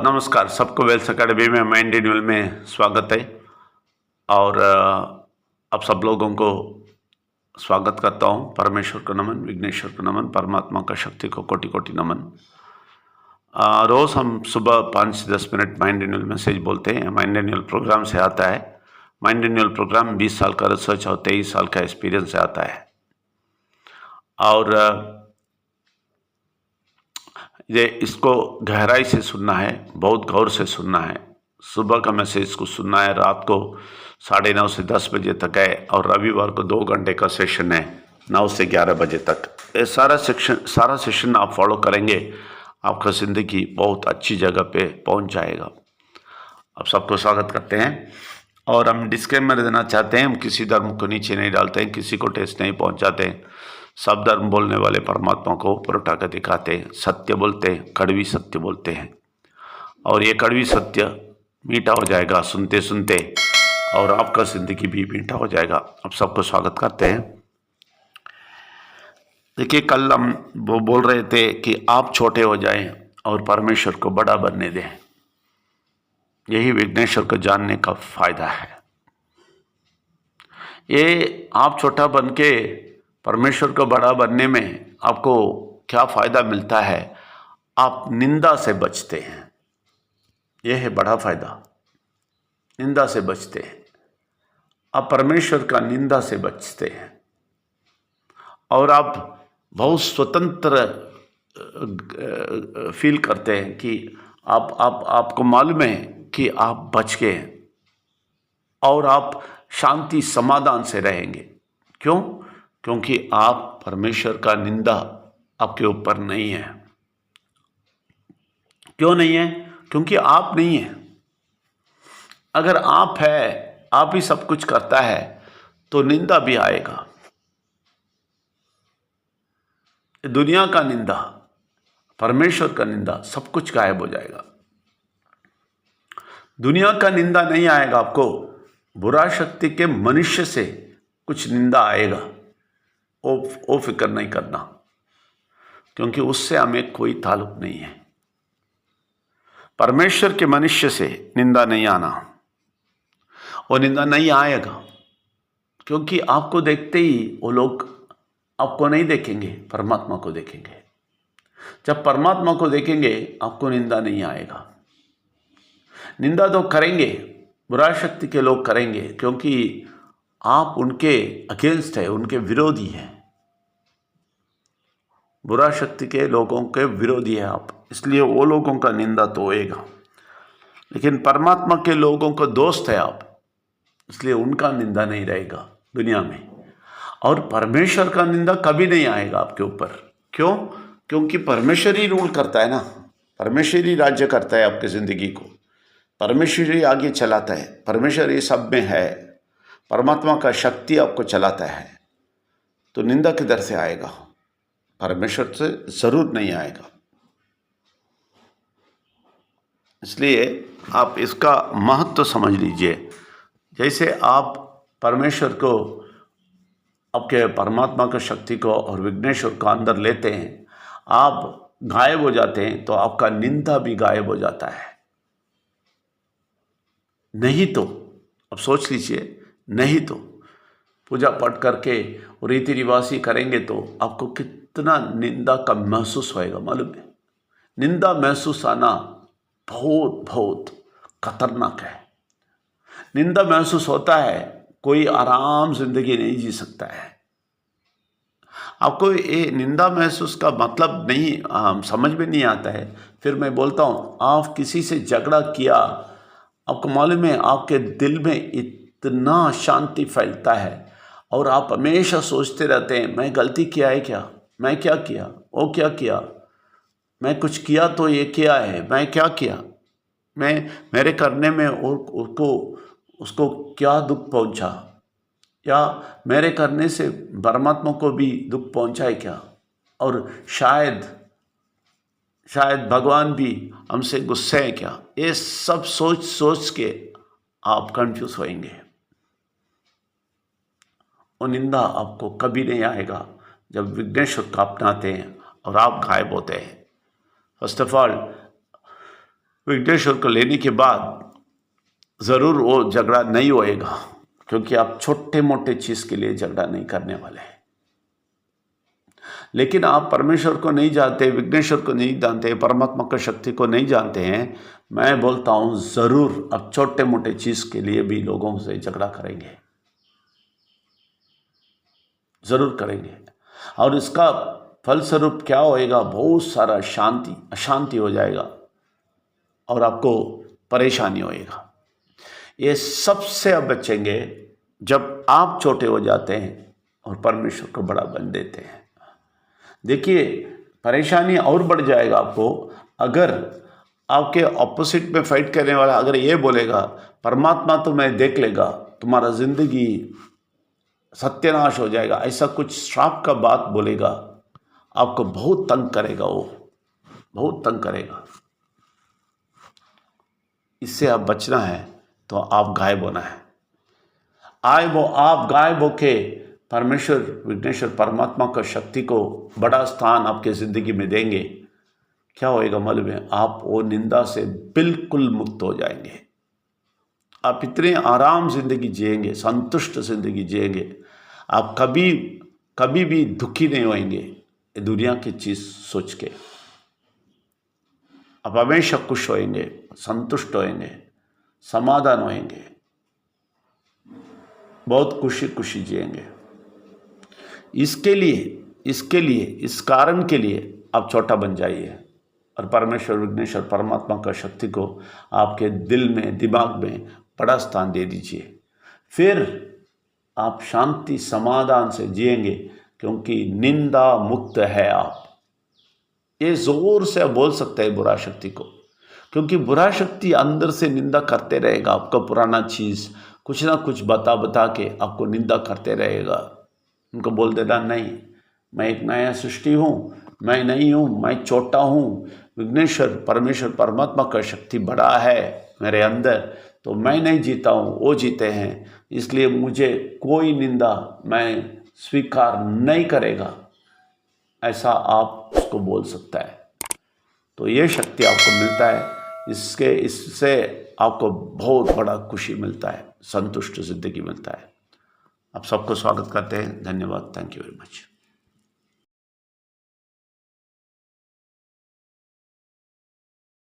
नमस्कार, सबको Wales academy में माइंड रिन्यूअल में स्वागत है। और आप सब लोगों को स्वागत करता हूँ। परमेश्वर को नमन, विघ्नेश्वर को नमन, परमात्मा का शक्ति को कोटि कोटि नमन। रोज़ हम सुबह 5 से 10 मिनट माइंड रिन्यूअल मैसेज बोलते हैं। माइंड रिन्यूअल प्रोग्राम से आता है। माइंड रिन्यूअल प्रोग्राम 20 साल का रिसर्च और 23 साल का एक्सपीरियंस से आता है। और ये इसको गहराई से सुनना है, बहुत गौर से सुनना है। सुबह का मैसेज को सुनना है, रात को 9:30 से 10 बजे तक है, और रविवार को 2 घंटे का सेशन है 9 से 11 बजे तक। ये सारा सेशन आप फॉलो करेंगे, आपका ज़िंदगी बहुत अच्छी जगह पे पहुंच जाएगा। आप सबको स्वागत करते हैं। और हम डिस्क्लेमर देना चाहते हैं, हम किसी धर्म को नीचे नहीं डालते हैं, किसी को ठेस नहीं पहुंचाते हैं। सब धर्म बोलने वाले परमात्मा को ऊपर उठा कर दिखाते हैं, सत्य बोलते हैं, कड़वी सत्य बोलते हैं। और ये कड़वी सत्य मीठा हो जाएगा सुनते सुनते, और आपका ज़िंदगी भी मीठा हो जाएगा। आप सबको स्वागत करते हैं। देखिए, कल हम वो बोल रहे थे कि आप छोटे हो जाएं और परमेश्वर को बड़ा बनने दें। यही विघ्नेश्वर को जानने का फायदा है। ये आप छोटा बन के परमेश्वर को बड़ा बनने में आपको क्या फ़ायदा मिलता है? आप निंदा से बचते हैं। यह है बड़ा फ़ायदा, निंदा से बचते हैं। आप परमेश्वर का निंदा से बचते हैं, और आप बहुत स्वतंत्र फील करते हैं कि आपको मालूम है कि आप बच गए हैं, और आप शांति समाधान से रहेंगे। क्यों? क्योंकि आप परमेश्वर का निंदा आपके ऊपर नहीं है। क्यों नहीं है? क्योंकि आप नहीं है। अगर आप है, आप ही सब कुछ करता है, तो निंदा भी आएगा। दुनिया का निंदा, परमेश्वर का निंदा, सब कुछ गायब हो जाएगा। दुनिया का निंदा नहीं आएगा आपको, बुरा शक्ति के मनुष्य से कुछ निंदा आएगा। वो फिक्र नहीं करना, क्योंकि उससे हमें कोई ताल्लुक नहीं है। परमेश्वर के मनुष्य से निंदा नहीं आना, वो निंदा नहीं आएगा, क्योंकि आपको देखते ही वो लोग आपको नहीं देखेंगे, परमात्मा को देखेंगे। जब परमात्मा को देखेंगे, आपको निंदा नहीं आएगा। निंदा तो करेंगे, बुरा शक्ति के लोग करेंगे, क्योंकि आप उनके अगेंस्ट है, उनके विरोधी हैं। बुरा शक्ति के लोगों के विरोधी है आप, इसलिए वो लोगों का निंदा तो होएगा। लेकिन परमात्मा के लोगों को दोस्त है आप, इसलिए उनका निंदा नहीं रहेगा दुनिया में। और परमेश्वर का निंदा कभी नहीं आएगा आपके ऊपर। क्यों? क्योंकि परमेश्वर ही रूल करता है ना, परमेश्वर ही राज्य करता है आपकी ज़िंदगी को, परमेश्वर ही आगे चलाता है, परमेश्वर ये सब में है, परमात्मा का शक्ति आपको चलाता है। तो निंदा किधर से आएगा? परमेश्वर से ज़रूर नहीं आएगा। इसलिए आप इसका महत्व समझ लीजिए। जैसे आप परमेश्वर को, आपके परमात्मा का शक्ति को और विघ्नेश्वर को अंदर लेते हैं, आप गायब हो जाते हैं, तो आपका निंदा भी गायब हो जाता है। नहीं तो अब सोच लीजिए, नहीं तो पूजा पाठ करके रीति रिवाज ही करेंगे तो आपको कितना निंदा का महसूस होएगा मालूम है? निंदा महसूस आना बहुत बहुत खतरनाक है। निंदा महसूस होता है, कोई आराम जिंदगी नहीं जी सकता है। आपको ये निंदा महसूस का मतलब नहीं समझ में नहीं आता है। फिर मैं बोलता हूँ, आप किसी से झगड़ा किया, आपको मालूम है आपके दिल में इतना शांति फैलता है, और आप हमेशा सोचते रहते हैं, मैं गलती किया है क्या, मैं क्या किया, वो क्या किया, मैं कुछ किया तो ये क्या है, मैं क्या किया, मैं मेरे करने में उसको क्या दुख पहुंचा, या मेरे करने से परमात्मा को भी दुख पहुंचा है क्या, और शायद भगवान भी हमसे गुस्से है क्या। ये सब सोच सोच के आप कंफ्यूज होएंगे। वो निंदा आपको कभी नहीं आएगा जब विघ्नेश्वर को अपनाते हैं और आप गायब होते हैं। फर्स्ट ऑफ ऑल, विघ्नेश्वर को लेने के बाद ज़रूर वो झगड़ा नहीं होएगा, क्योंकि आप छोटे मोटे चीज़ के लिए झगड़ा नहीं करने वाले हैं। लेकिन आप परमेश्वर को नहीं जानते, विघ्नेश्वर को नहीं जानते, परमात्मा की शक्ति को नहीं जानते हैं, मैं बोलता हूँ ज़रूर आप छोटे मोटे चीज़ के लिए भी लोगों से झगड़ा करेंगे, ज़रूर करेंगे। और इसका फलस्वरूप क्या होएगा, बहुत सारा अशांति हो जाएगा और आपको परेशानी होएगा। ये सबसे आप बचेंगे जब आप छोटे हो जाते हैं और परमेश्वर को बड़ा बन देते हैं। देखिए, परेशानी और बढ़ जाएगा आपको अगर आपके ऑपोजिट में फाइट करने वाला अगर ये बोलेगा परमात्मा तो मैं देख लेगा, तुम्हारा जिंदगी सत्यानाश हो जाएगा, ऐसा कुछ श्राप का बात बोलेगा, आपको बहुत तंग करेगा, वो बहुत तंग करेगा। इससे आप बचना है तो आप गायब होना है। आप गायब होके परमेश्वर विघ्नेश्वर परमात्मा का शक्ति को बड़ा स्थान आपके ज़िंदगी में देंगे। क्या होएगा मालूम है, आप वो निंदा से बिल्कुल मुक्त हो जाएंगे। आप इतने आराम ज़िंदगी जिएंगे, संतुष्ट ज़िंदगी जिएंगे। आप कभी भी दुखी नहीं होएंगे दुनिया की चीज़ सोच के। आप हमेशा खुश होएंगे, संतुष्ट होएंगे, समाधान होएंगे, बहुत खुशी जिएंगे। इसके लिए इस कारण के लिए आप छोटा बन जाइए और परमेश्वर विघ्नेश्वर परमात्मा का शक्ति को आपके दिल में, दिमाग में बड़ा स्थान दे दीजिए। फिर आप शांति समाधान से जिएंगे, क्योंकि निंदा मुक्त है आप। ये जोर से आप बोल सकते हैं बुरा शक्ति को, क्योंकि बुरा शक्ति अंदर से निंदा करते रहेगा। आपका पुराना चीज़ कुछ ना कुछ बता के आपको निंदा करते रहेगा। उनको बोल देना, नहीं मैं एक नया सृष्टि हूँ, मैं नहीं हूँ, मैं छोटा हूँ, विघ्नेश्वर परमेश्वर परमात्मा का शक्ति बड़ा है मेरे अंदर, तो मैं नहीं जीता हूँ, वो जीते हैं, इसलिए मुझे कोई निंदा मैं स्वीकार नहीं करेगा। ऐसा आप उसको बोल सकता है। तो ये शक्ति आपको मिलता है, इससे आपको बहुत बड़ा खुशी मिलता है, संतुष्ट जिंदगी मिलता है। आप सबको स्वागत करते हैं। धन्यवाद। Thank you very much.